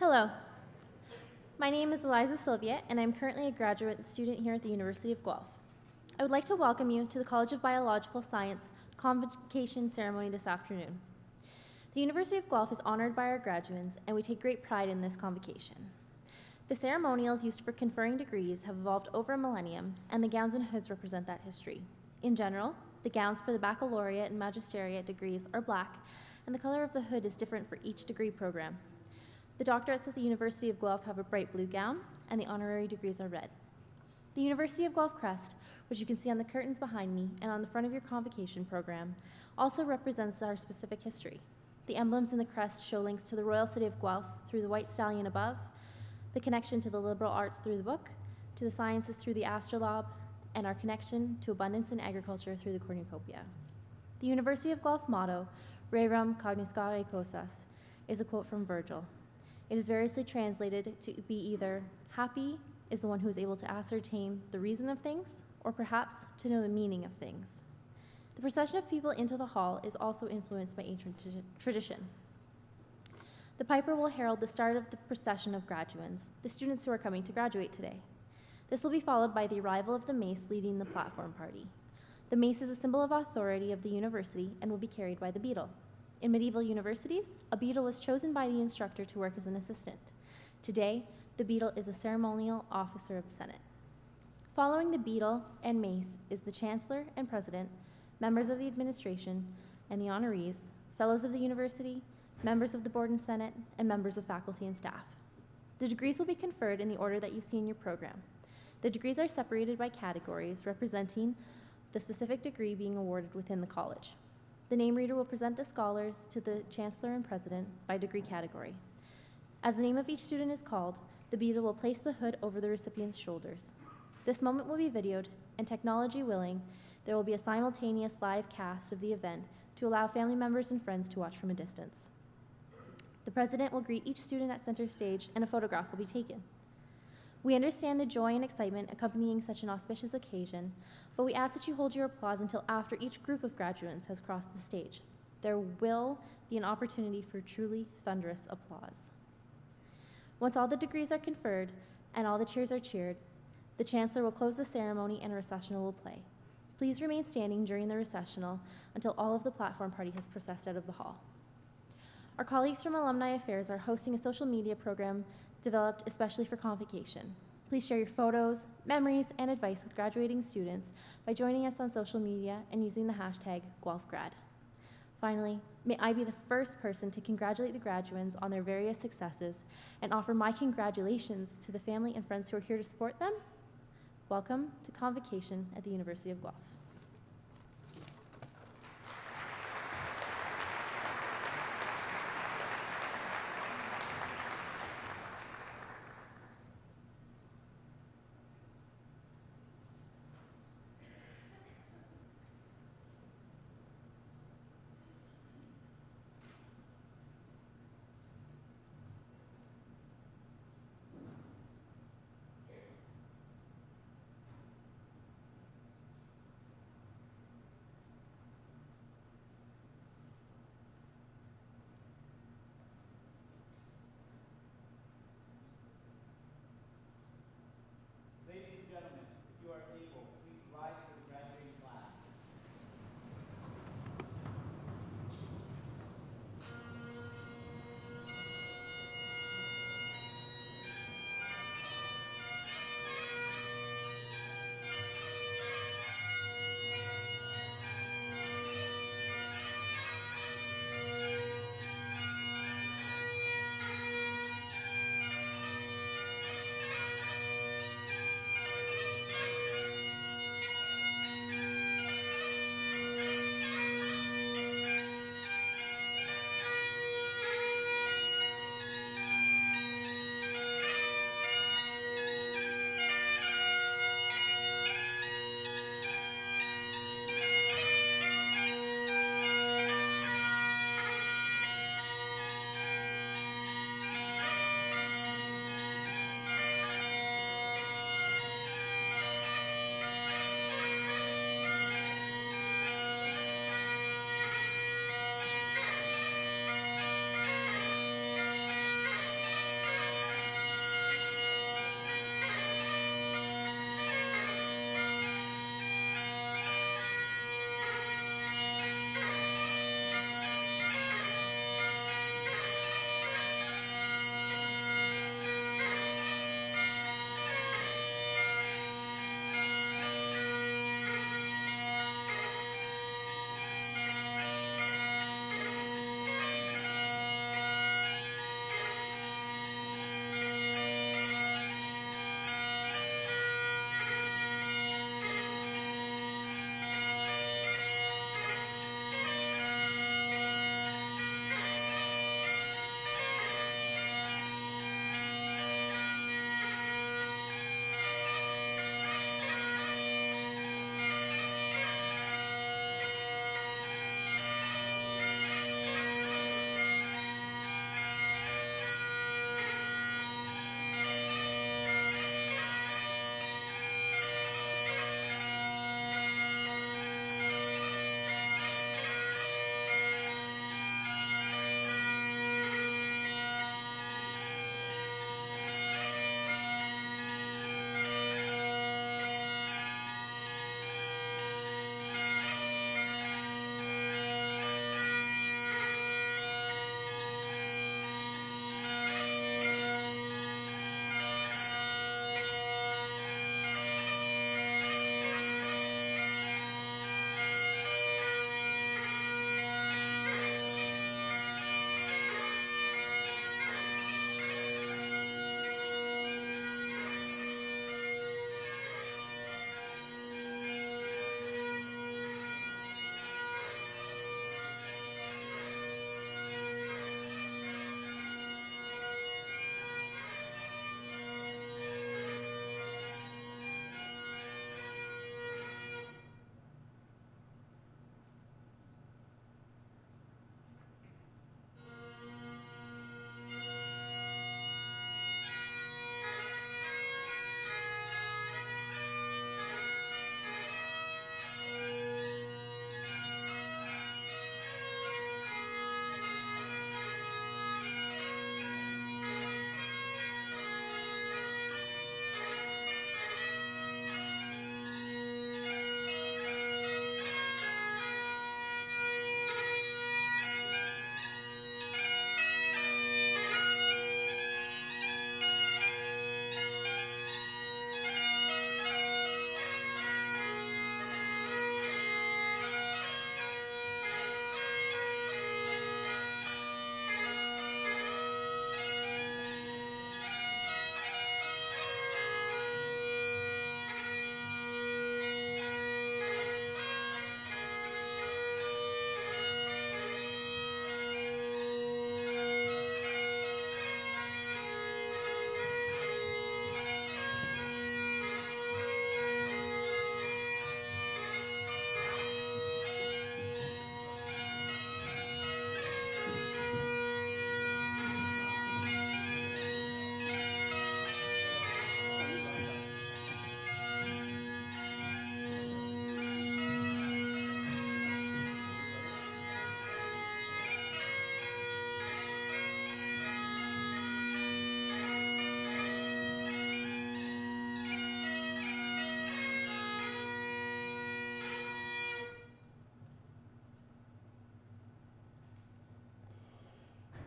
Hello, my name is Eliza Sylvia, and I'm currently a graduate student here at the University of Guelph. I would like to welcome you to the College of Biological Science convocation ceremony this afternoon. The University of Guelph is honored by our graduates, and we take great pride in this convocation. The ceremonials used for conferring degrees have evolved over a millennium, and the gowns and hoods represent that history. In general, the gowns for the baccalaureate and magisteriate degrees are black, and the color of the hood is different for each degree program. The doctorates at the University of Guelph have a bright blue gown, and the honorary degrees are red. The University of Guelph crest, which you can see on the curtains behind me and on the front of your convocation program, also represents our specific history. The emblems in the crest show links to the royal city of Guelph through the white stallion above, the connection to the liberal arts through the book, to the sciences through the astrolabe, and our connection to abundance in agriculture through the cornucopia. The University of Guelph motto, Rerum cognoscere causas, is a quote from Virgil. It is variously translated to be either happy is the one who is able to ascertain the reason of things, or perhaps to know the meaning of things. The procession of people into the hall is also influenced by ancient tradition. The piper will herald the start of the procession of graduands, the students who are coming to graduate today. This will be followed by the arrival of the mace leading the platform party. The mace is a symbol of authority of the university and will be carried by the beadle. In medieval universities, a beadle was chosen by the instructor to work as an assistant. Today, the beadle is a ceremonial officer of the Senate. Following the beadle and mace is the chancellor and president, members of the administration, and the honorees, fellows of the university, members of the board and senate, and members of faculty and staff. The degrees will be conferred in the order that you see in your program. The degrees are separated by categories representing the specific degree being awarded within the college. The name reader will present the scholars to the chancellor and president by degree category. As the name of each student is called, the beadle will place the hood over the recipient's shoulders. This moment will be videoed, and technology willing, there will be a simultaneous live cast of the event to allow family members and friends to watch from a distance. The president will greet each student at center stage, and a photograph will be taken. We understand the joy and excitement accompanying such an auspicious occasion, but we ask that you hold your applause until after each group of graduates has crossed the stage. There will be an opportunity for truly thunderous applause. Once all the degrees are conferred and all the cheers are cheered, the chancellor will close the ceremony and a recessional will play. Please remain standing during the recessional until all of the platform party has processed out of the hall. Our colleagues from Alumni Affairs are hosting a social media program developed especially for convocation. Please share your photos, memories, and advice with graduating students by joining us on social media and using the hashtag GuelphGrad. Finally, may I be the first person to congratulate the graduands on their various successes and offer my congratulations to the family and friends who are here to support them. Welcome to Convocation at the University of Guelph. Ladies and gentlemen, if you are able, please rise for the graduating class.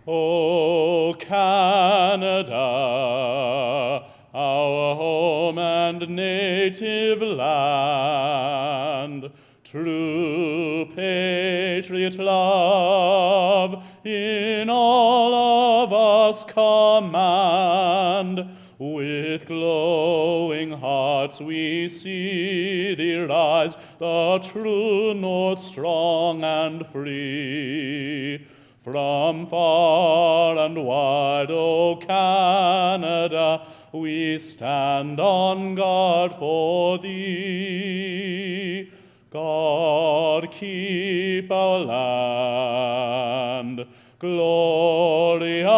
O Canada, our home and native land, true patriot love in all of us command. With glowing hearts we see thee rise, the true north strong and free. From far and wide, O Canada, we stand on guard for thee. God keep our land, glorious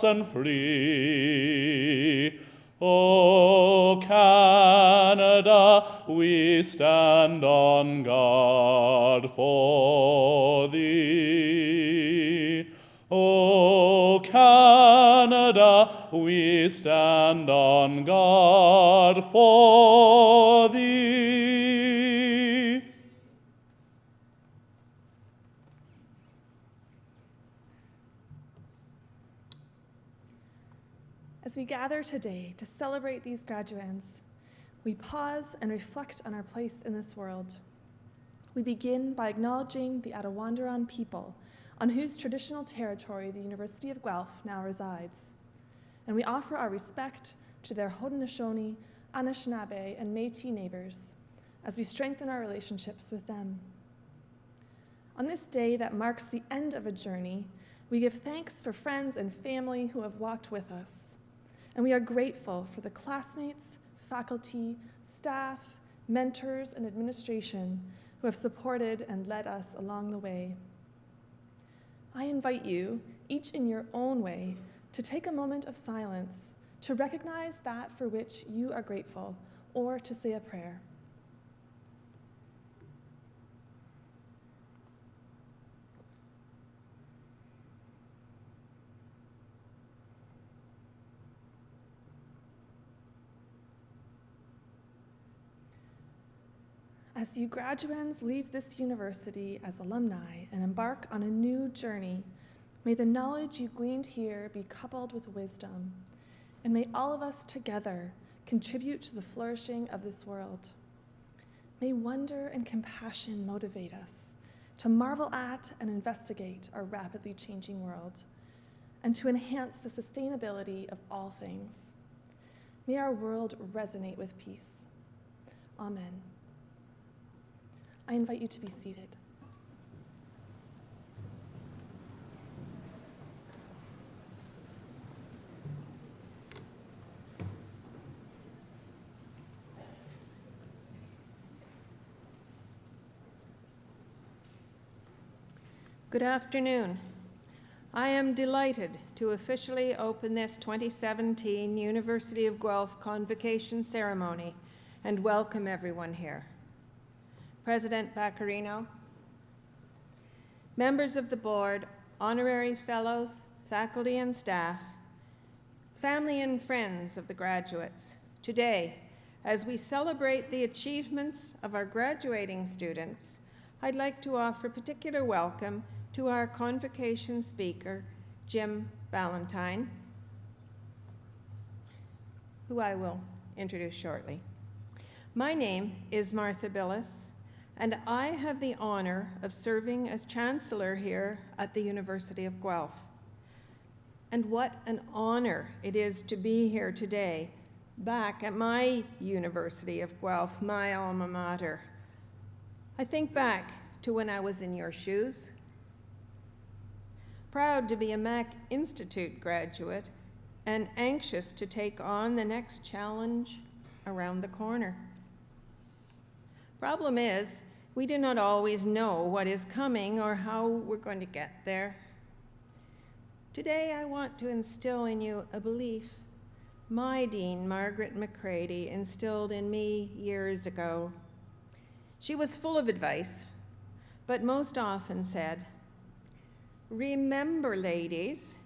and free. O Canada, we stand on guard for thee. O Canada, we stand on guard for thee. As we gather today to celebrate these graduands, we pause and reflect on our place in this world. We begin by acknowledging the Attawandaron people on whose traditional territory the University of Guelph now resides. And we offer our respect to their Haudenosaunee, Anishinaabe, and Métis neighbors as we strengthen our relationships with them. On this day that marks the end of a journey, we give thanks for friends and family who have walked with us. And we are grateful for the classmates, faculty, staff, mentors, and administration who have supported and led us along the way. I invite you, each in your own way, to take a moment of silence to recognize that for which you are grateful, or to say a prayer. As you graduands leave this university as alumni and embark on a new journey, may the knowledge you gleaned here be coupled with wisdom, and may all of us together contribute to the flourishing of this world. May wonder and compassion motivate us to marvel at and investigate our rapidly changing world, and to enhance the sustainability of all things. May our world resonate with peace. Amen. I invite you to be seated. Good afternoon. I am delighted to officially open this 2017 University of Guelph Convocation ceremony and welcome everyone here. President Baccarino, members of the board, honorary fellows, faculty and staff, family and friends of the graduates, today, as we celebrate the achievements of our graduating students, I'd like to offer particular welcome to our convocation speaker, Jim Ballantyne, who I will introduce shortly. My name is Martha Billis, and I have the honor of serving as Chancellor here at the University of Guelph. And what an honor it is to be here today, back at my University of Guelph, my alma mater. I think back to when I was in your shoes, proud to be a Mac Institute graduate and anxious to take on the next challenge around the corner. Problem is, we do not always know what is coming or how we're going to get there. Today, I want to instill in you a belief my Dean, Margaret McCready, instilled in me years ago. She was full of advice, but most often said, "Remember, ladies,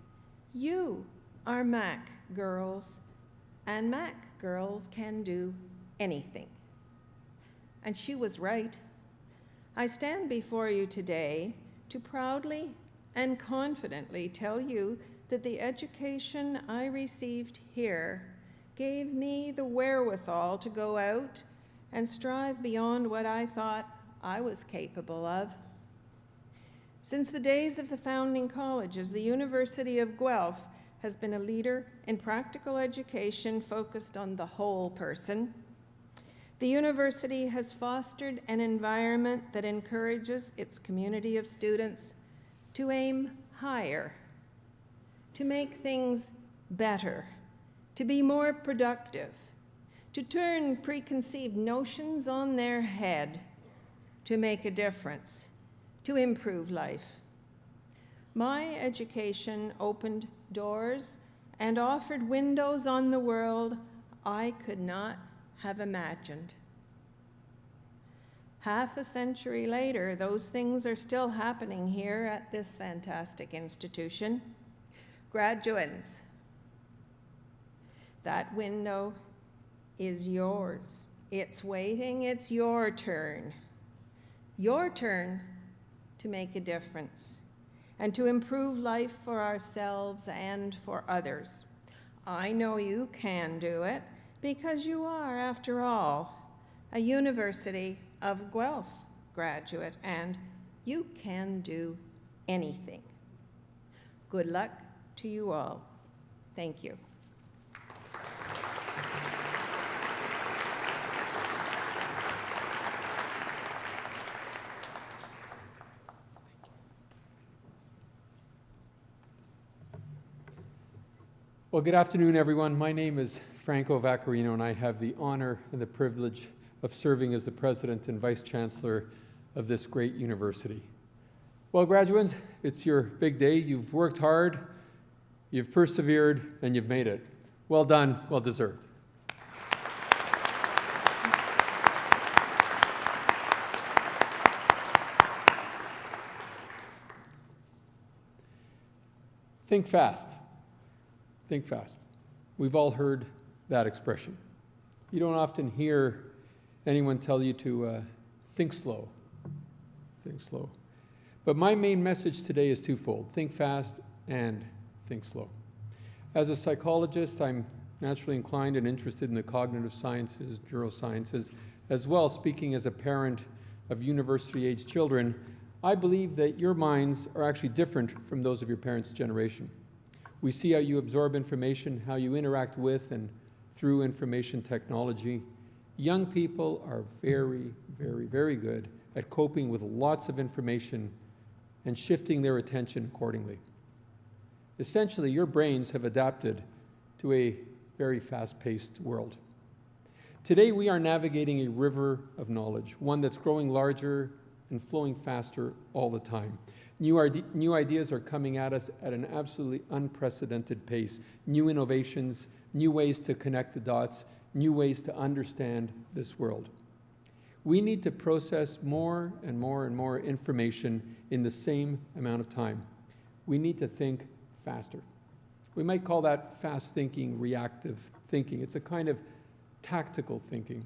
you are Mac girls, and Mac girls can do anything." And she was right. I stand before you today to proudly and confidently tell you that the education I received here gave me the wherewithal to go out and strive beyond what I thought I was capable of. Since the days of the founding colleges, the University of Guelph has been a leader in practical education focused on the whole person. The university has fostered an environment that encourages its community of students to aim higher, to make things better, to be more productive, to turn preconceived notions on their head, to make a difference, to improve life. My education opened doors and offered windows on the world I could not have imagined. Half a century later, those things are still happening here at this fantastic institution. Graduates, that window is yours. It's waiting, it's your turn. Your turn to make a difference and to improve life for ourselves and for others. I know you can do it because you are, after all, a University of Guelph graduate, and you can do anything. Good luck to you all. Thank you. Well, good afternoon, everyone. My name is Franco Vaccarino, and I have the honor and the privilege of serving as the President and Vice Chancellor of this great university. Well, graduates, it's your big day. You've worked hard, you've persevered, and you've made it. Well done, well deserved. Think fast. Think fast. We've all heard that expression. You don't often hear anyone tell you to think slow. Think slow. But my main message today is twofold: think fast and think slow. As a psychologist, I'm naturally inclined and interested in the cognitive sciences, neurosciences, as well. Speaking as a parent of university-age children, I believe that your minds are actually different from those of your parents' generation. We see how you absorb information, how you interact with and through information technology. Young people are very, very, very good at coping with lots of information and shifting their attention accordingly. Essentially, your brains have adapted to a very fast-paced world. Today, we are navigating a river of knowledge, one that's growing larger and flowing faster all the time. New ideas are coming at us at an absolutely unprecedented pace. New innovations, new ways to connect the dots, new ways to understand this world. We need to process more and more and more information in the same amount of time. We need to think faster. We might call that fast thinking, reactive thinking. It's a kind of tactical thinking.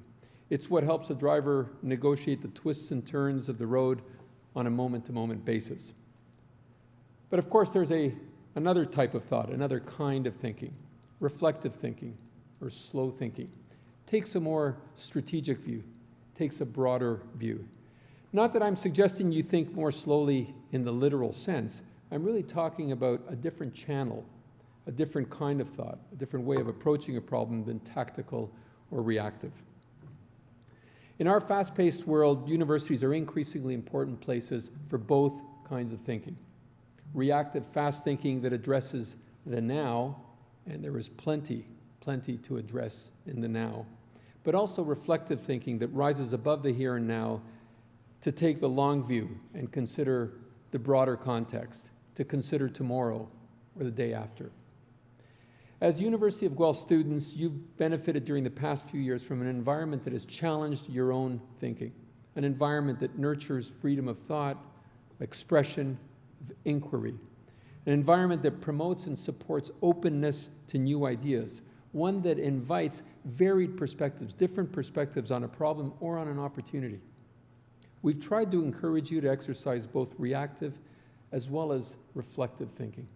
It's what helps a driver negotiate the twists and turns of the road on a moment-to-moment basis. But of course, there's another type of thought, another kind of thinking, reflective thinking or slow thinking. Takes a more strategic view, takes a broader view. Not that I'm suggesting you think more slowly in the literal sense. I'm really talking about a different channel, a different kind of thought, a different way of approaching a problem than tactical or reactive. In our fast-paced world, universities are increasingly important places for both kinds of thinking. Reactive, fast thinking that addresses the now, and there is plenty to address in the now, but also reflective thinking that rises above the here and now to take the long view and consider the broader context, to consider tomorrow or the day after. As University of Guelph students, you've benefited during the past few years from an environment that has challenged your own thinking, an environment that nurtures freedom of thought, expression, of inquiry, an environment that promotes and supports openness to new ideas, one that invites varied perspectives, different perspectives on a problem or on an opportunity. We've tried to encourage you to exercise both reactive as well as reflective thinking.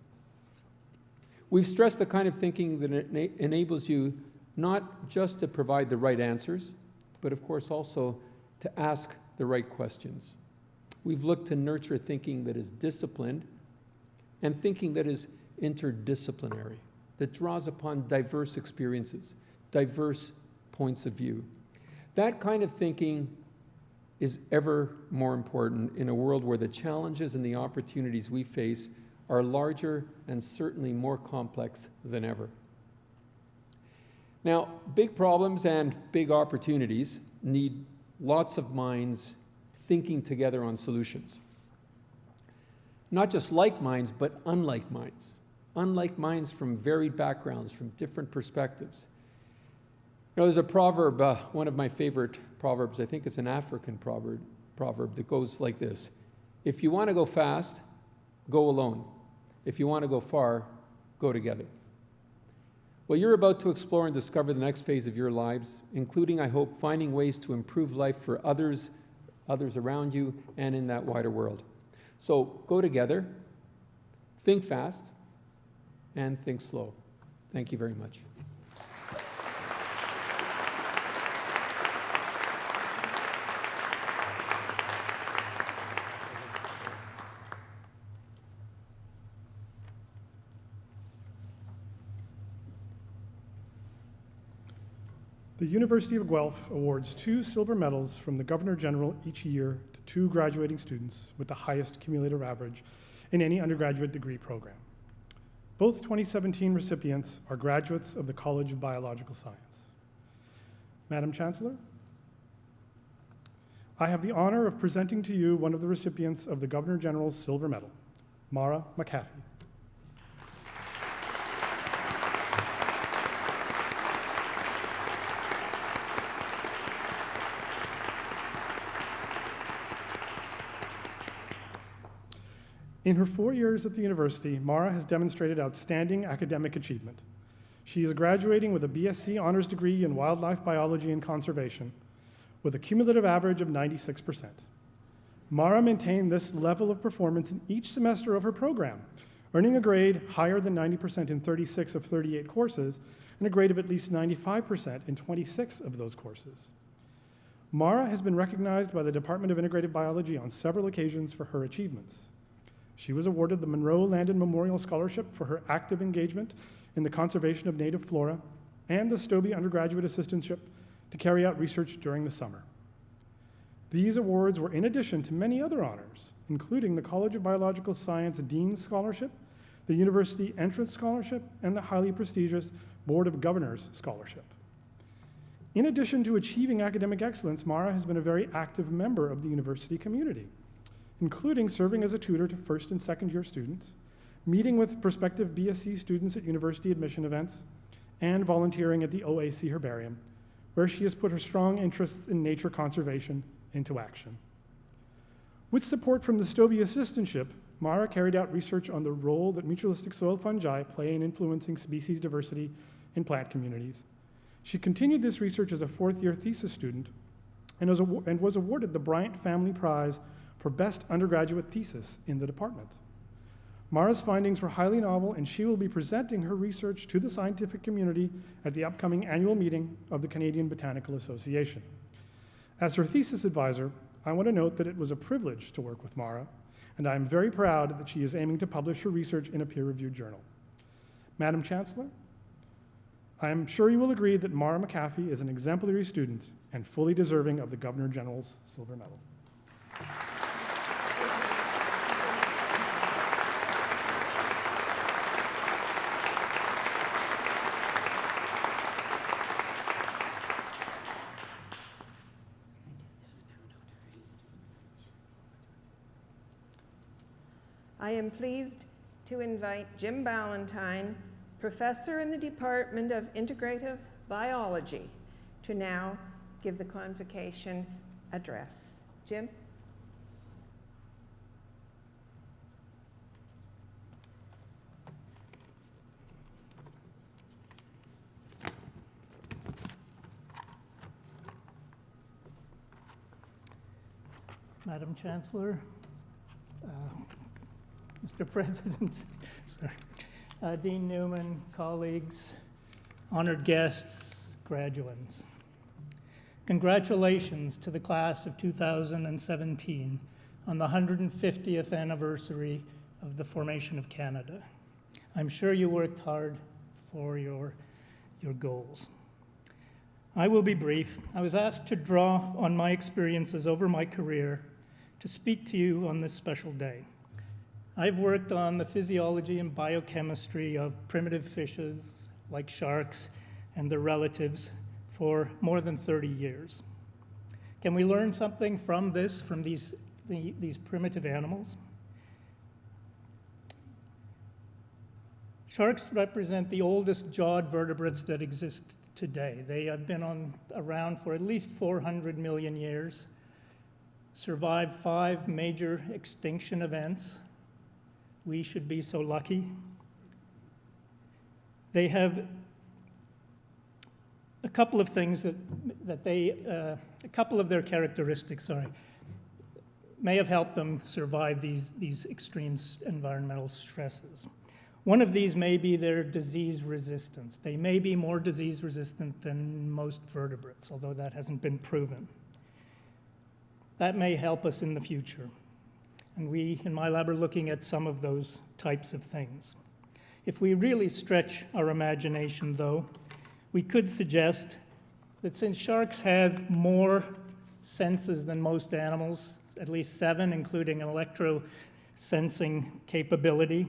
We've stressed the kind of thinking that enables you not just to provide the right answers, but of course also to ask the right questions. We've looked to nurture thinking that is disciplined and thinking that is interdisciplinary, that draws upon diverse experiences, diverse points of view. That kind of thinking is ever more important in a world where the challenges and the opportunities we face are larger and certainly more complex than ever. Now, big problems and big opportunities need lots of minds thinking together on solutions. Not just like minds, but unlike minds. Unlike minds from varied backgrounds, from different perspectives. You know, there's a proverb, one of my favorite proverbs, I think it's an African proverb that goes like this: if you want to go fast, go alone. If you want to go far, go together. Well, you're about to explore and discover the next phase of your lives, including, I hope, finding ways to improve life for others around you, and in that wider world. So go together, think fast, and think slow. Thank you very much. The University of Guelph awards 2 silver medals from the Governor General each year to 2 graduating students with the highest cumulative average in any undergraduate degree program. Both 2017 recipients are graduates of the College of Biological Science. Madam Chancellor, I have the honor of presenting to you one of the recipients of the Governor General's Silver Medal, Mara McAfee. In her 4 years at the university, Mara has demonstrated outstanding academic achievement. She is graduating with a BSc honors degree in wildlife biology and conservation, with a cumulative average of 96%. Mara maintained this level of performance in each semester of her program, earning a grade higher than 90% in 36 of 38 courses, and a grade of at least 95% in 26 of those courses. Mara has been recognized by the Department of Integrated Biology on several occasions for her achievements. She was awarded the Monroe Landon Memorial Scholarship for her active engagement in the conservation of native flora, and the Stobie Undergraduate Assistantship to carry out research during the summer. These awards were in addition to many other honors, including the College of Biological Science Dean's Scholarship, the University Entrance Scholarship, and the highly prestigious Board of Governors Scholarship. In addition to achieving academic excellence, Mara has been a very active member of the university community, including serving as a tutor to first and second year students, meeting with prospective BSc students at university admission events, and volunteering at the OAC Herbarium, where she has put her strong interests in nature conservation into action. With support from the Stobie Assistantship, Mara carried out research on the role that mutualistic soil fungi play in influencing species diversity in plant communities. She continued this research as a fourth-year thesis student and was awarded the Bryant Family Prize for Best Undergraduate Thesis in the department. Mara's findings were highly novel, and she will be presenting her research to the scientific community at the upcoming annual meeting of the Canadian Botanical Association. As her thesis advisor, I want to note that it was a privilege to work with Mara, and I am very proud that she is aiming to publish her research in a peer-reviewed journal. Madam Chancellor, I am sure you will agree that Mara McAfee is an exemplary student and fully deserving of the Governor General's Silver Medal. I am pleased to invite Jim Ballantyne, professor in the Department of Integrative Biology, to now give the convocation address. Jim? Madam Chancellor, Mr. President, sorry. Dean Newman, colleagues, honored guests, graduands. Congratulations to the class of 2017 on the 150th anniversary of the formation of Canada. I'm sure you worked hard for your goals. I will be brief. I was asked to draw on my experiences over my career to speak to you on this special day. I've worked on the physiology and biochemistry of primitive fishes like sharks and their relatives for more than 30 years. Can we learn something from this, from these primitive animals? Sharks represent the oldest jawed vertebrates that exist today. They have been around for at least 400 million years, survived 5 major extinction events. We should be so lucky. They have a couple of things a couple of their characteristics, may have helped them survive these extreme environmental stresses. One of these may be their disease resistance. They may be more disease resistant than most vertebrates, although that hasn't been proven. That may help us in the future. And we, in my lab, are looking at some of those types of things. If we really stretch our imagination, though, we could suggest that since sharks have more senses than most animals, at least 7, including an electro-sensing capability,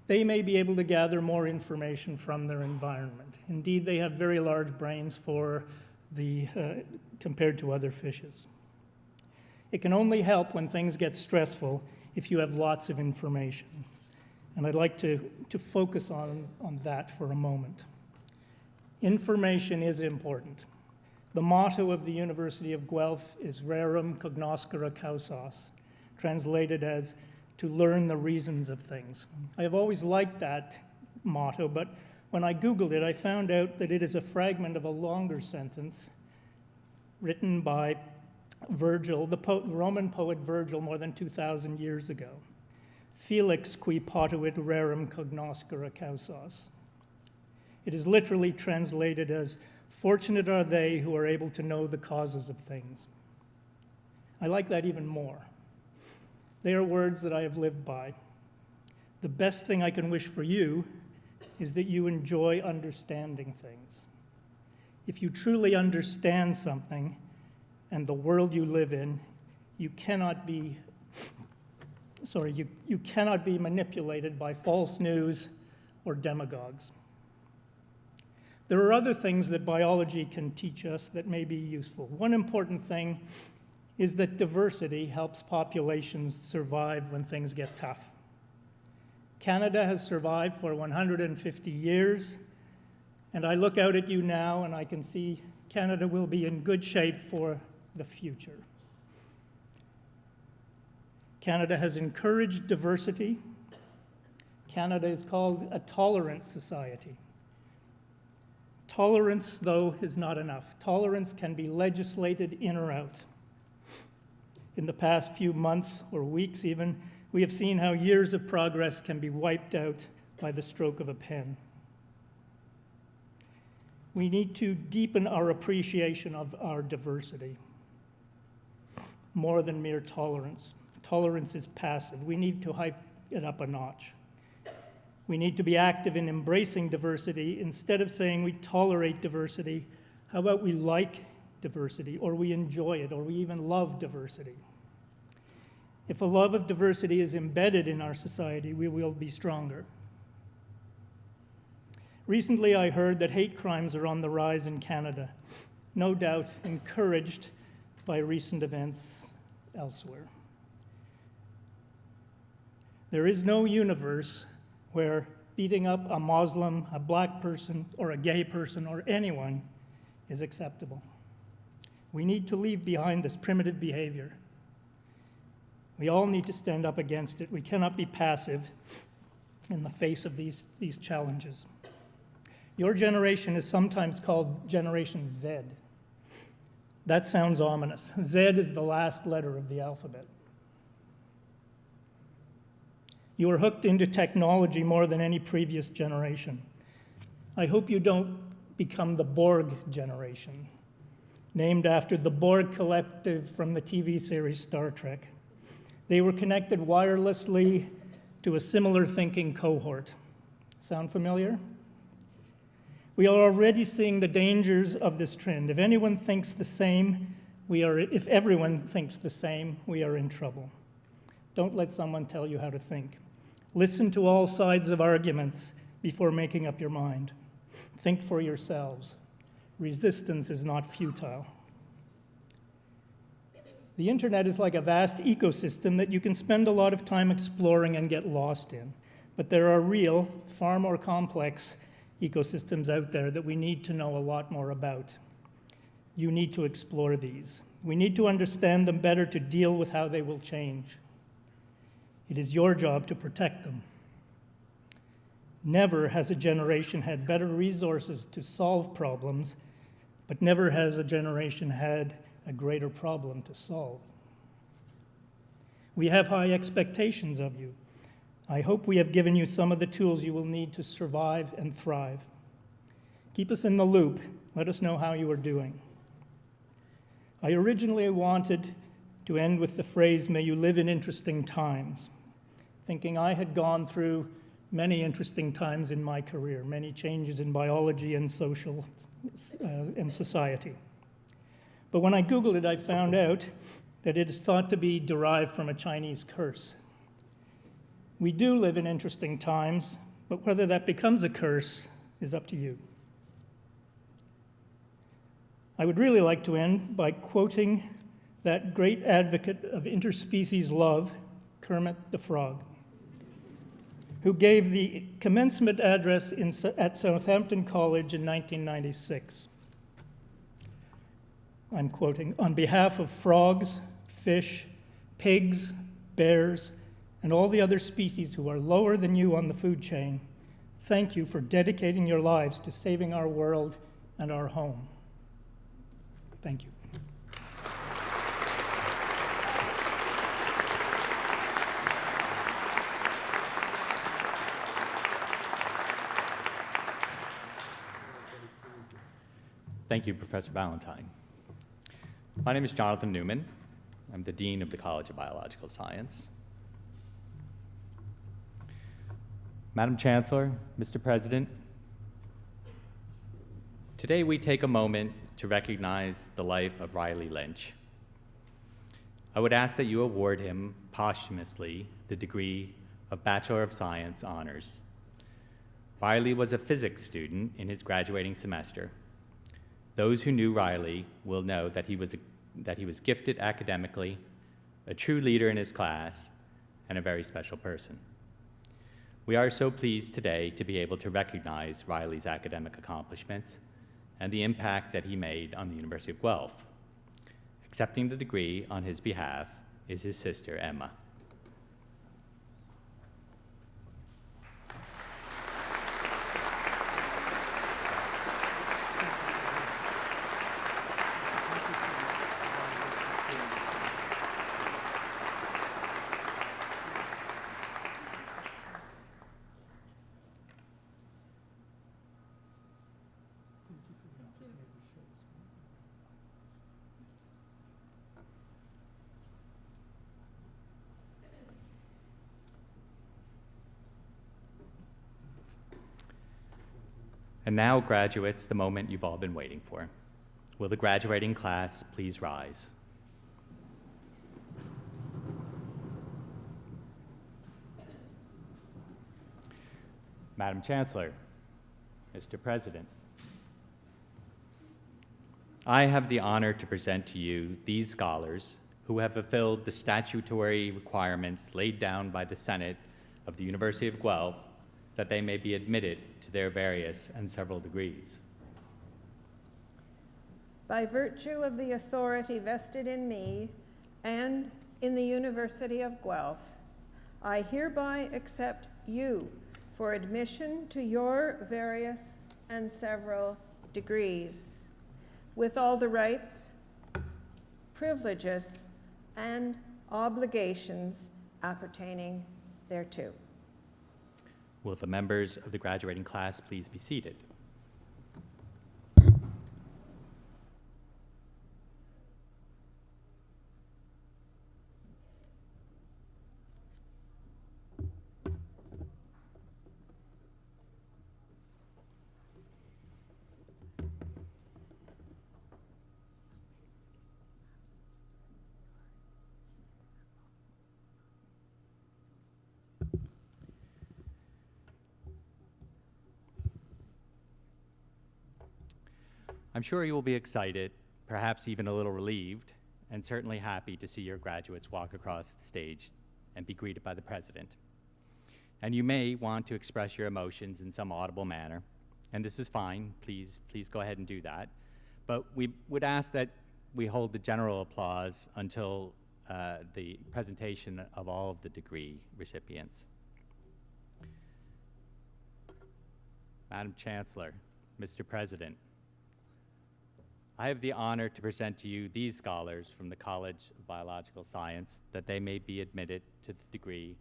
they may be able to gather more information from their environment. Indeed, they have very large brains compared to other fishes. It can only help when things get stressful if you have lots of information. And I'd like to focus on that for a moment. Information is important. The motto of the University of Guelph is Rerum Cognoscere Causas, translated as to learn the reasons of things. I have always liked that motto, but when I Googled it, I found out that it is a fragment of a longer sentence written by Virgil, the Roman poet Virgil, more than 2,000 years ago. Felix qui potuit rerum cognoscere causas. It is literally translated as, fortunate are they who are able to know the causes of things. I like that even more. They are words that I have lived by. The best thing I can wish for you is that you enjoy understanding things. If you truly understand something and the world you live in, you cannot be manipulated by false news or demagogues. There are other things that biology can teach us that may be useful. One important thing is that diversity helps populations survive when things get tough. Canada has survived for 150 years, and I look out at you now and I can see Canada will be in good shape for the future. Canada has encouraged diversity. Canada is called a tolerant society. Tolerance, though, is not enough. Tolerance can be legislated in or out. In the past few months or weeks even, we have seen how years of progress can be wiped out by the stroke of a pen. We need to deepen our appreciation of our diversity, more than mere tolerance. Tolerance is passive. We need to hype it up a notch. We need to be active in embracing diversity. Instead of saying we tolerate diversity, how about we like diversity, or we enjoy it, or we even love diversity? If a love of diversity is embedded in our society, we will be stronger. Recently, I heard that hate crimes are on the rise in Canada, no doubt encouraged by recent events elsewhere. There is no universe where beating up a Muslim, a black person, or a gay person, or anyone is acceptable. We need to leave behind this primitive behavior. We all need to stand up against it. We cannot be passive in the face of these challenges. Your generation is sometimes called Generation Z. That sounds ominous. Z is the last letter of the alphabet. You are hooked into technology more than any previous generation. I hope you don't become the Borg generation, named after the Borg collective from the TV series Star Trek. They were connected wirelessly to a similar thinking cohort. Sound familiar? We are already seeing the dangers of this trend. If everyone thinks the same, we are in trouble. Don't let someone tell you how to think. Listen to all sides of arguments before making up your mind. Think for yourselves. Resistance is not futile. The internet is like a vast ecosystem that you can spend a lot of time exploring and get lost in. But there are real, far more complex ecosystems out there that we need to know a lot more about. You need to explore these. We need to understand them better to deal with how they will change. It is your job to protect them. Never has a generation had better resources to solve problems, but never has a generation had a greater problem to solve. We have high expectations of you. I hope we have given you some of the tools you will need to survive and thrive. Keep us in the loop. Let us know how you are doing. I originally wanted to end with the phrase, "May you live in interesting times," thinking I had gone through many interesting times in my career, many changes in biology and social and society. But when I Googled it, I found out that it is thought to be derived from a Chinese curse. We do live in interesting times, but whether that becomes a curse is up to you. I would really like to end by quoting that great advocate of interspecies love, Kermit the Frog, who gave the commencement address at Southampton College in 1996. I'm quoting, "On behalf of frogs, fish, pigs, bears, and all the other species who are lower than you on the food chain, thank you for dedicating your lives to saving our world and our home." Thank you. Thank you, Professor Ballantyne. My name is Jonathan Newman. I'm the Dean of the College of Biological Science. Madam Chancellor, Mr. President, today we take a moment to recognize the life of Riley Lynch. I would ask that you award him posthumously the degree of Bachelor of Science honors. Riley was a physics student in his graduating semester. Those who knew Riley will know that he was gifted academically, a true leader in his class, and a very special person. We are so pleased today to be able to recognize Riley's academic accomplishments and the impact that he made on the University of Guelph. Accepting the degree on his behalf is his sister, Emma. And now, graduates, the moment you've all been waiting for. Will the graduating class please rise? Madam Chancellor, Mr. President, I have the honor to present to you these scholars who have fulfilled the statutory requirements laid down by the Senate of the University of Guelph that they may be admitted to their various and several degrees. By virtue of the authority vested in me and in the University of Guelph, I hereby accept you for admission to your various and several degrees, with all the rights, privileges, and obligations appertaining thereto. Will the members of the graduating class please be seated? I'm sure you will be excited, perhaps even a little relieved, and certainly happy to see your graduates walk across the stage and be greeted by the president. And you may want to express your emotions in some audible manner, and this is fine. Please go ahead and do that. But we would ask that we hold the general applause until the presentation of all of the degree recipients. Madam Chancellor, Mr. President, I have the honor to present to you these scholars from the College of Biological Science that they may be admitted to the degree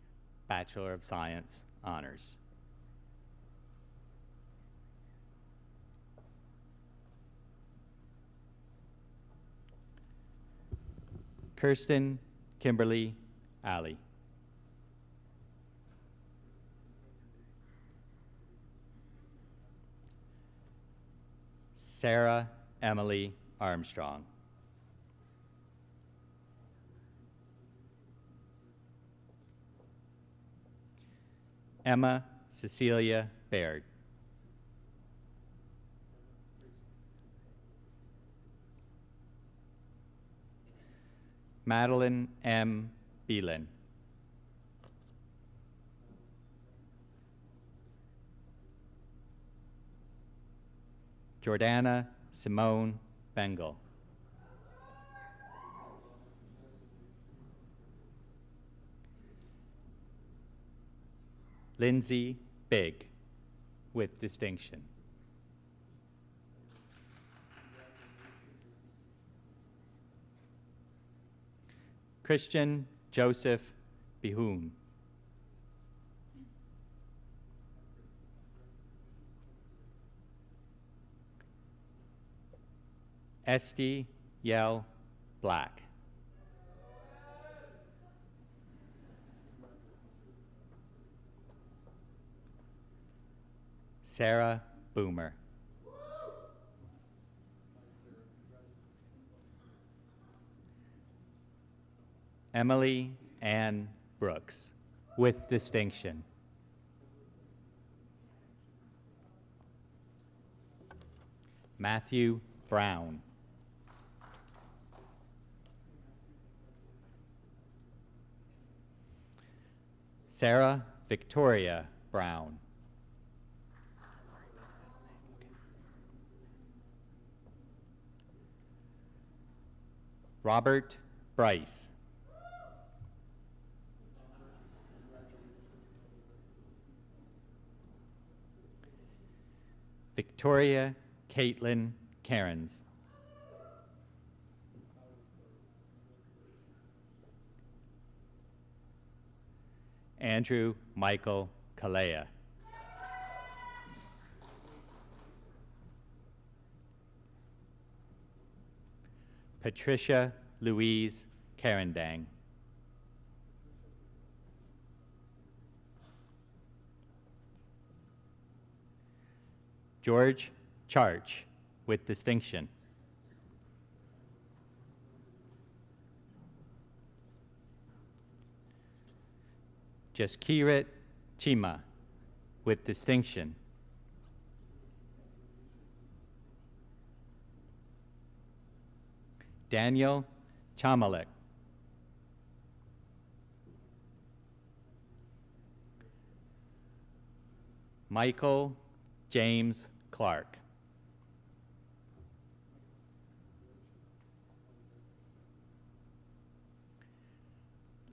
Bachelor of Science honors. Kirsten Kimberly Alley. Sarah Emily Armstrong. Emma Cecilia Baird. Madeline M. Beelan. Jordana Simone Bengal. Lindsay Big, with distinction. Christian Joseph Bihoon. Esty Yell Black. Sarah Boomer. Emily Ann Brooks, with distinction. Matthew Brown. Sarah Victoria Brown. Robert Bryce. Victoria Caitlin Cairns. Andrew Michael Kalea. Patricia Louise Carandang. George Charch, with distinction. Jaskirat Chima, with distinction. Daniel Chamalek. Michael James Clark.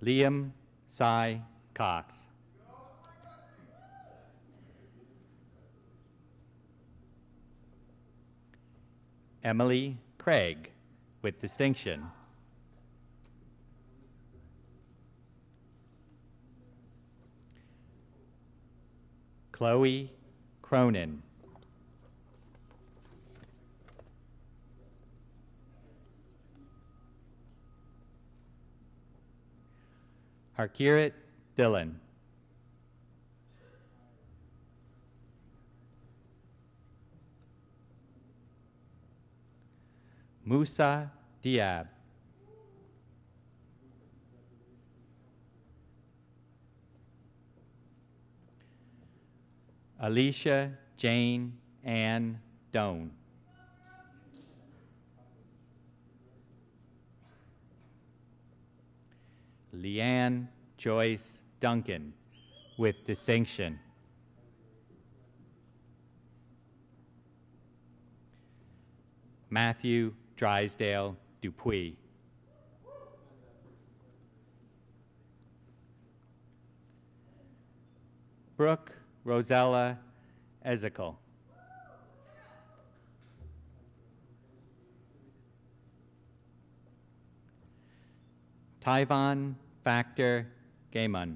Liam Cy Cox. Emily Craig, with distinction. Chloe Cronin. Harkirat Dillon. Musa Diab. Alicia Jane Ann Doan. Leanne Joyce Duncan, with distinction. Matthew Drysdale Dupuy. Brooke Rosella Ezekiel. Tyvon Factor Gaiman.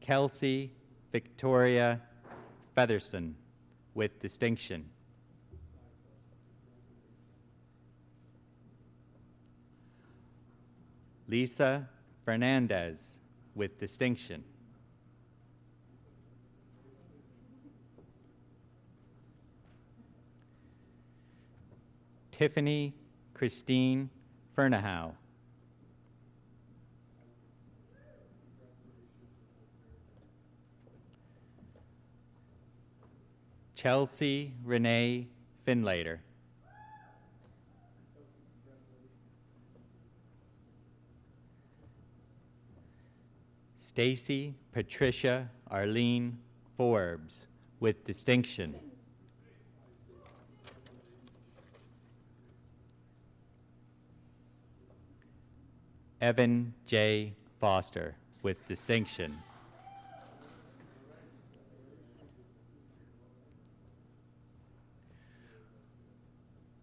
Kelsey Victoria Featherston, with distinction. Lisa Fernandez, with distinction. Tiffany Christine Fernahow. Chelsea Renee Finlater. Stacy Patricia Arlene Forbes, with distinction. Evan J. Foster, with distinction.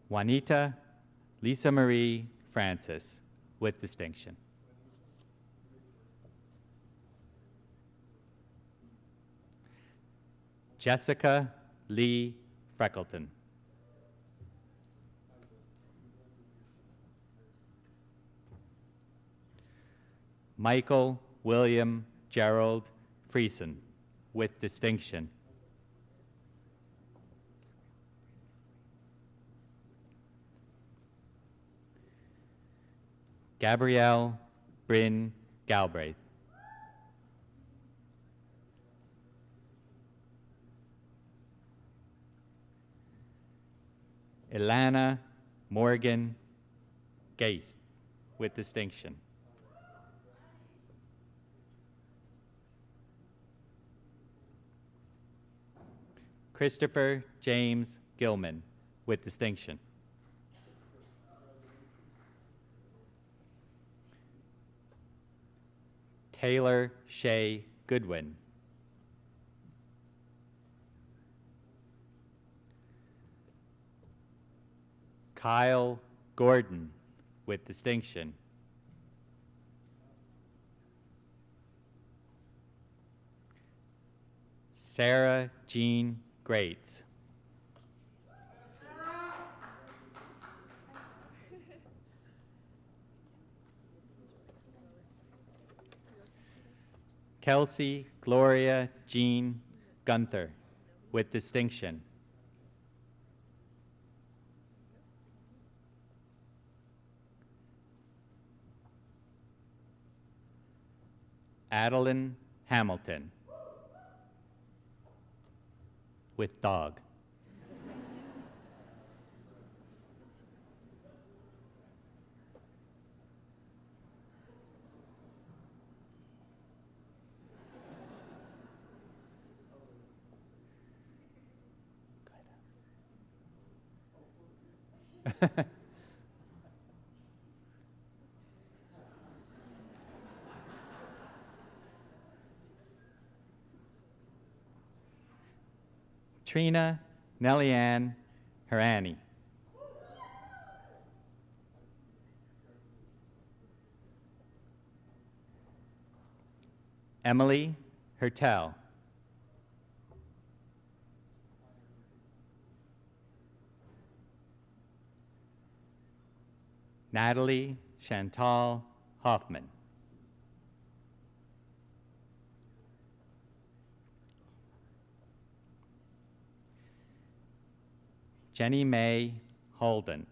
Juanita Lisa Marie Francis, with distinction. Jessica Lee Freckleton. Michael William Gerald Friesen, with distinction. Gabrielle Bryn Galbraith. Ilana Morgan Geist, with distinction. Christopher James Gilman, with distinction. Taylor Shea Goodwin. Kyle Gordon, with distinction. Sarah Jean Greats. Kelsey Gloria Jean Gunther, with distinction. Adeline Hamilton, with dog. Trina Nellianne Herani. Emily Hertel. Natalie Chantal Hoffman. Jenny Mae Holbein.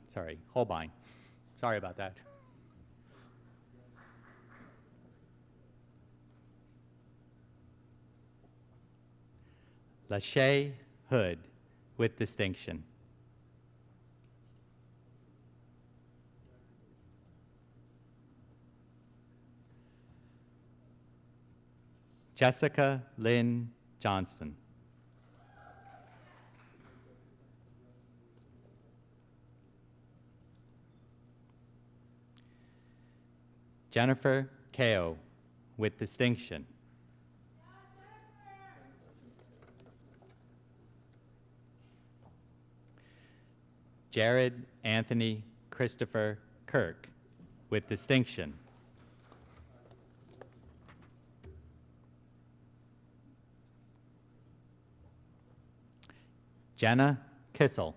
Sorry about that. Lachey Hood, with distinction. Jessica Lynn Johnston. Jennifer Kao, with distinction. Jared Anthony Christopher Kirk, with distinction. Jenna Kissel.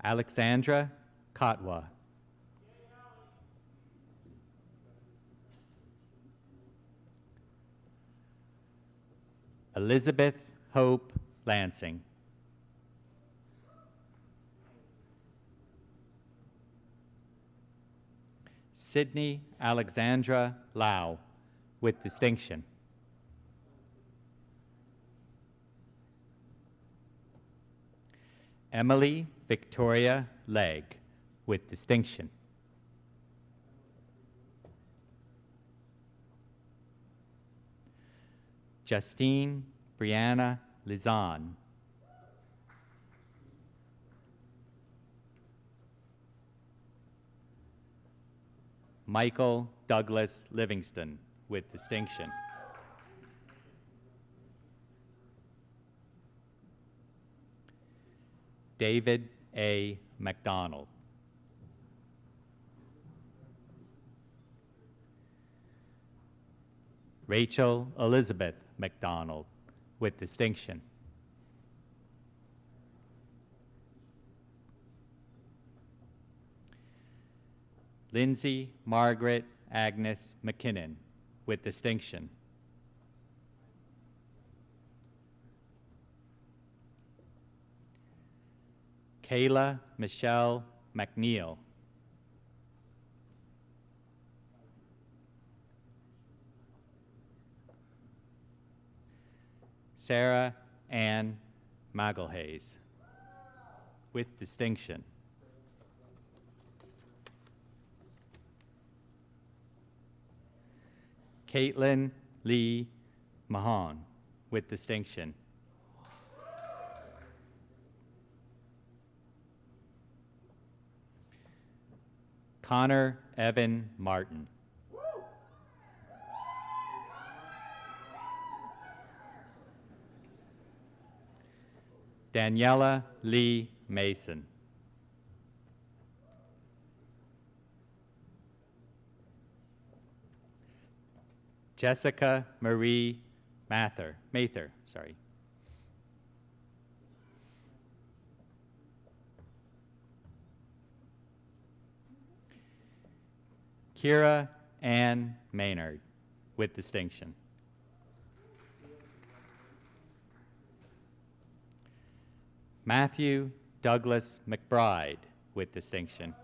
Alexandra Kotwa. Elizabeth Hope Lansing. Sydney Alexandra Lau, with distinction. Emily Victoria Legg, with distinction. Justine Brianna Lizan. Michael Douglas Livingston, with distinction. David A. McDonald. Rachel Elizabeth McDonald, with distinction. Lindsay Margaret Agnes McKinnon, with distinction. Kayla Michelle McNeil. Sarah Ann Magalhaes, with distinction. Caitlin Lee Mahon, with distinction. Connor Evan Martin. Daniela Lee Mason. Jessica Marie Mather, sorry. Kira Ann Maynard, with distinction. Matthew Douglas McBride, with distinction.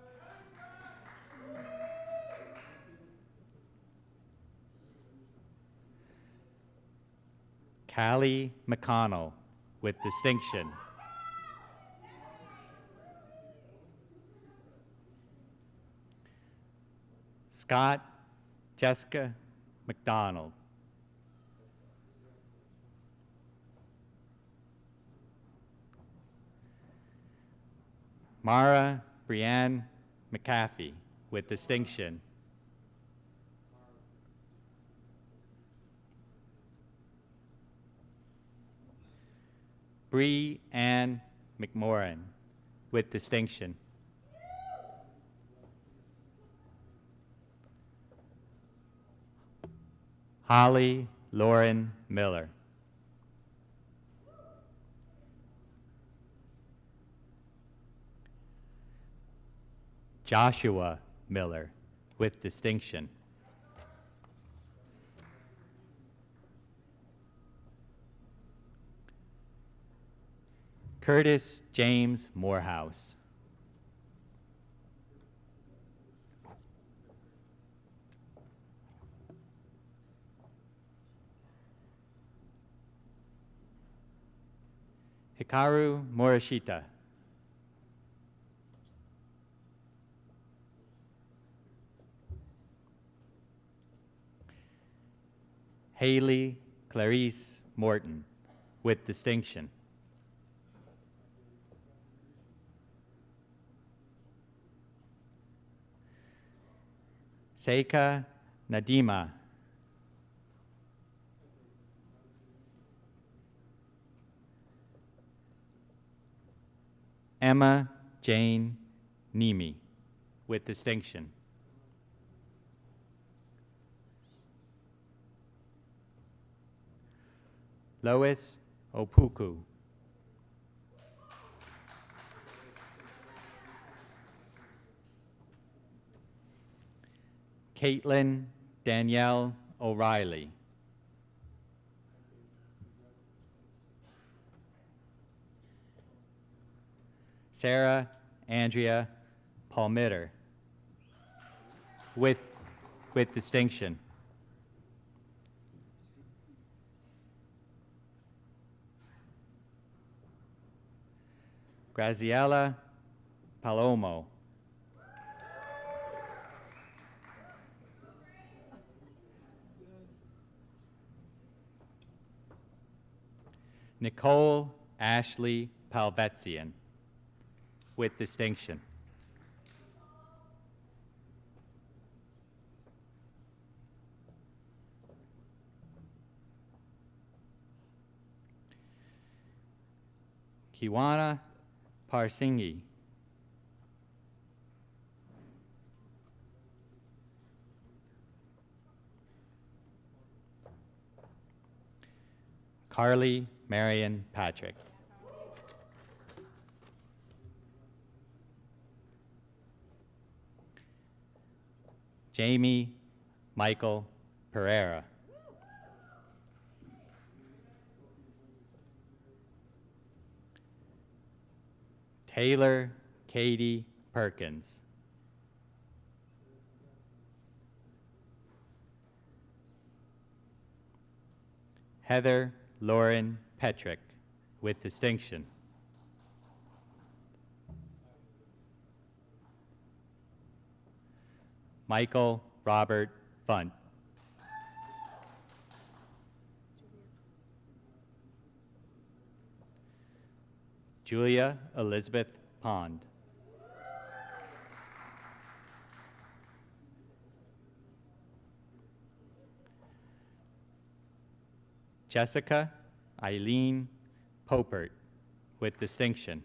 Callie McConnell, with distinction. Scott Jessica McDonald. Mara Brianne McAfee, with distinction. Bree Ann McMorran, with distinction. Holly Lauren Miller. Joshua Miller with distinction. Curtis James Morehouse. Hikaru Morishita. Haley Clarice Morton with distinction. Seika Nadima. Emma Jane Nemi with distinction. Lois Opuku. Caitlin Danielle O'Reilly. Sarah Andrea Palmitter with distinction. Graziella Palomo. Nicole Ashley Palvetzian with distinction. Kiwana Parsingi. Carly Marion Patrick. Jamie Michael Pereira. Taylor Katie Perkins. Heather Lauren Petrick with distinction. Michael Robert Funt. Julia Elizabeth Pond. Jessica Eileen Popert with distinction.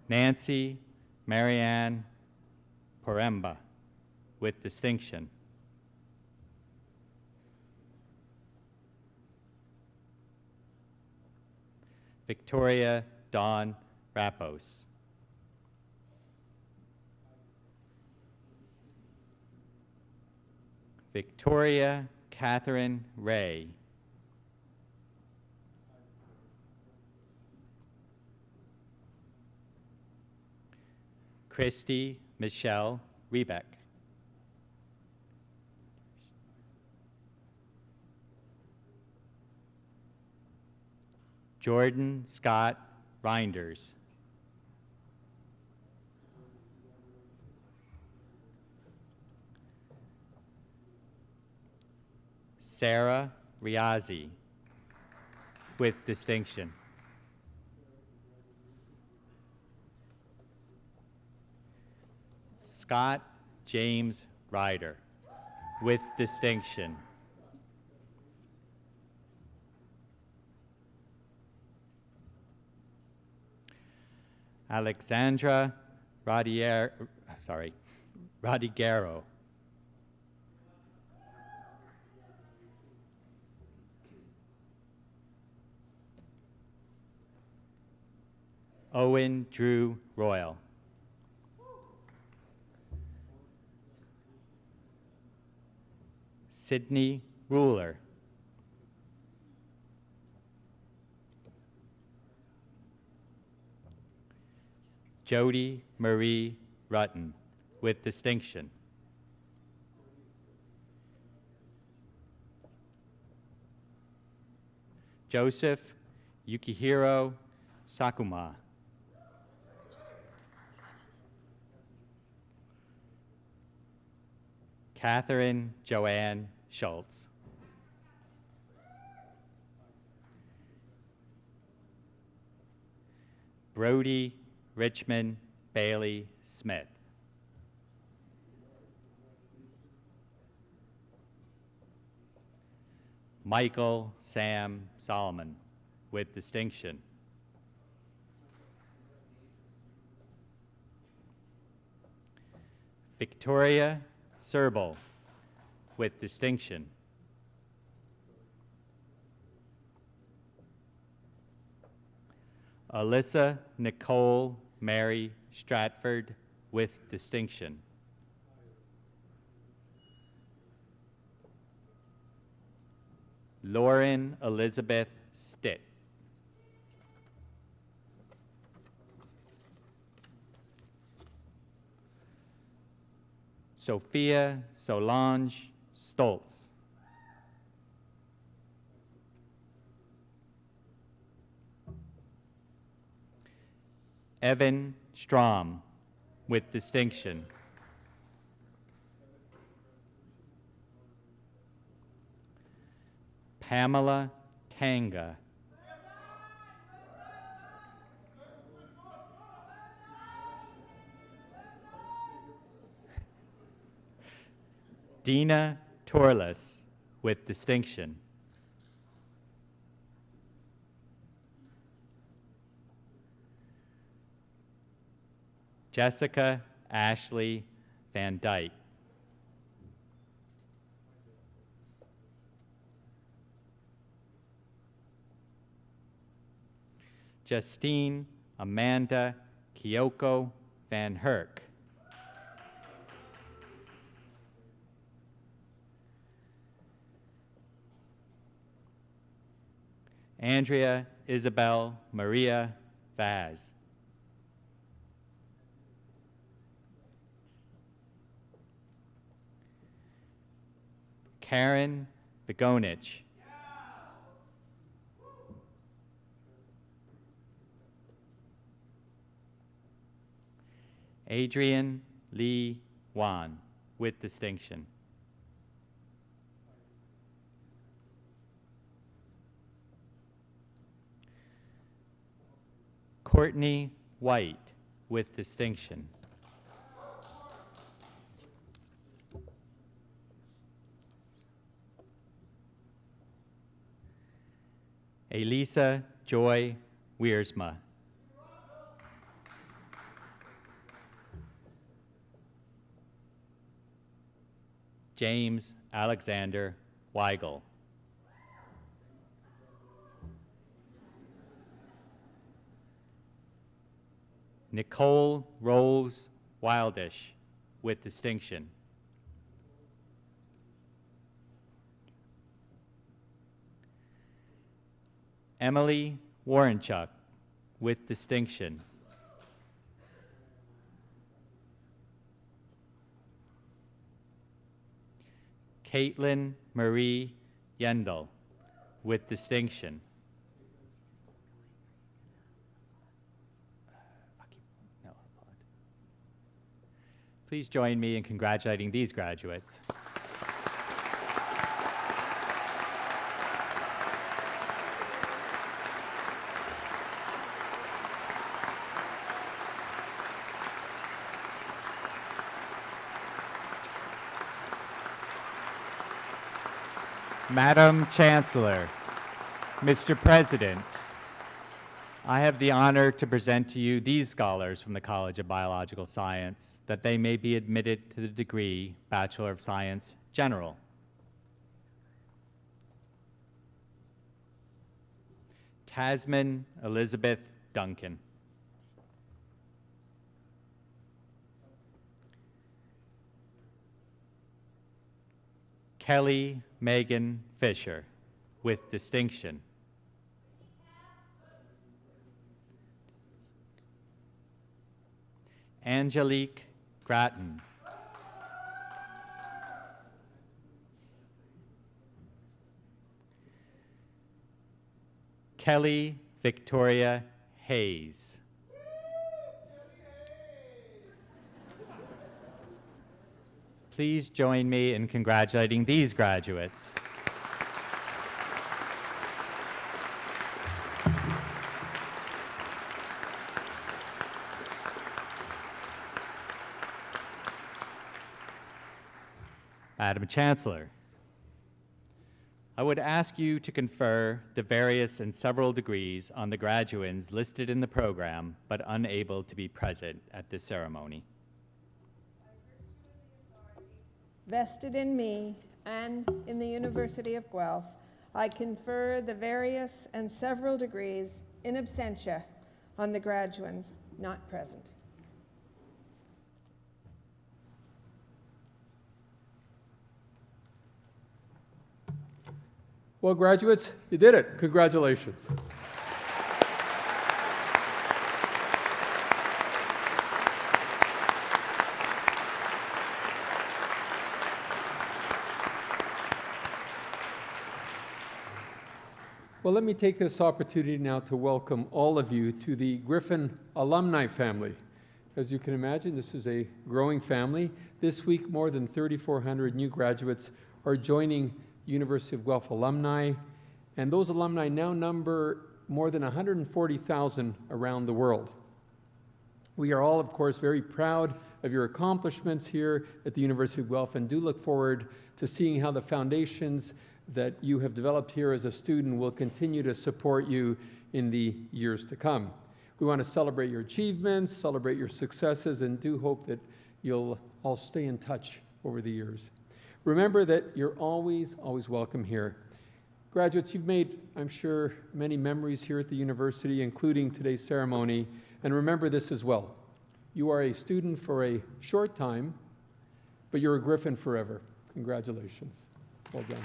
Nancy Marianne Poremba with distinction. Victoria Dawn Rappos. Victoria Catherine Ray. Christy Michelle Rebeck. Jordan Scott Reinders. Sarah Riazi with distinction. Scott James Ryder with distinction. Alexandra Radigero. Owen Drew Royal. Sydney Ruler. Jody Marie Rutten, with distinction. Joseph Yukihiro Sakuma. Catherine Joanne Schultz. Brody Richmond Bailey Smith. Michael Sam Solomon, with distinction. Victoria Serbel, with distinction. Alyssa Nicole Mary Stratford, with distinction. Lauren Elizabeth Stitt. Sophia Solange Stoltz. Evan Strom, with distinction. Pamela Kanga. Dina Torles, with distinction. Jessica Ashley Van Dyke. Justine Amanda Kyoko Van Herk. Andrea Isabel Maria Vaz. Karen Vigonich. Adrian Lee Wan, with distinction. Courtney White, with distinction. Elisa Joy Wiersma. James Alexander Weigel. Nicole Rose Wildish, with distinction. Emily Warrenchuk, with distinction. Caitlin Marie Yendel, with distinction. Please join me in congratulating these graduates. Madam Chancellor, Mr. President, I have the honor to present to you these scholars from the College of Biological Science, that they may be admitted to the degree Bachelor of Science, General. Tasman Elizabeth Duncan. Kelly Megan Fisher, with distinction. Angelique Grattan. Kelly Victoria Hayes. Please join me in congratulating these graduates. Madam Chancellor, I would ask you to confer the various and several degrees on the graduands listed in the program but unable to be present at this ceremony. Vested in me and in the University of Guelph, I confer the various and several degrees in absentia on the graduands not present. Well, graduates, you did it. Congratulations. Well, let me take this opportunity now to welcome all of you to the Griffin alumni family. As you can imagine, this is a growing family. This week, more than 3,400 new graduates are joining University of Guelph alumni, and those alumni now number more than 140,000 around the world. We are all, of course, very proud of your accomplishments here at the University of Guelph and do look forward to seeing how the foundations that you have developed here as a student will continue to support you in the years to come. We want to celebrate your achievements, celebrate your successes, and do hope that you'll all stay in touch over the years. Remember that you're always, always welcome here. Graduates, you've made, I'm sure, many memories here at the university, including today's ceremony. And remember this as well. You are a student for a short time, but you're a Griffin forever. Congratulations. Well done.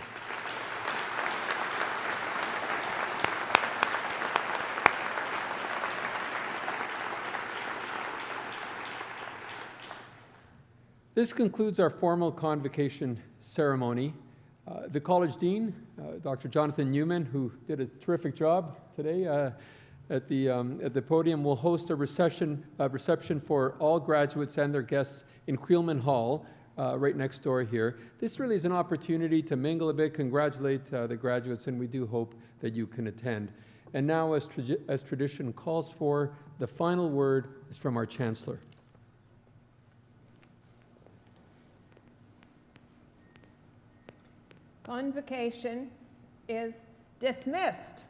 This concludes our formal convocation ceremony. The College Dean, Dr. Jonathan Newman, who did a terrific job today at the podium, will host a reception for all graduates and their guests in Creelman Hall, right next door here. This really is an opportunity to mingle a bit, congratulate the graduates, and we do hope that you can attend. And now, as tradition calls for, the final word is from our Chancellor. Convocation is dismissed.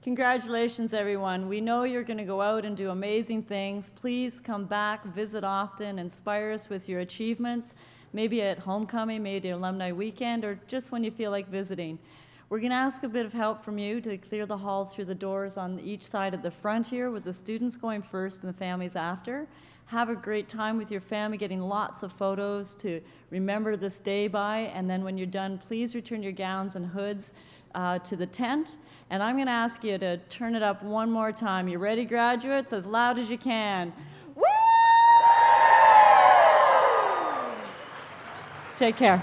Congratulations, everyone. We know you're going to go out and do amazing things. Please come back, visit often, inspire us with your achievements, maybe at homecoming, maybe at alumni weekend, or just when you feel like visiting. We're going to ask a bit of help from you to clear the hall through the doors on each side at the front here, with the students going first and the families after. Have a great time with your family, getting lots of photos to remember this day by, and then when you're done, please return your gowns and hoods to the tent. And I'm going to ask you to turn it up one more time. You ready, graduates? As loud as you can. Woo! Take care.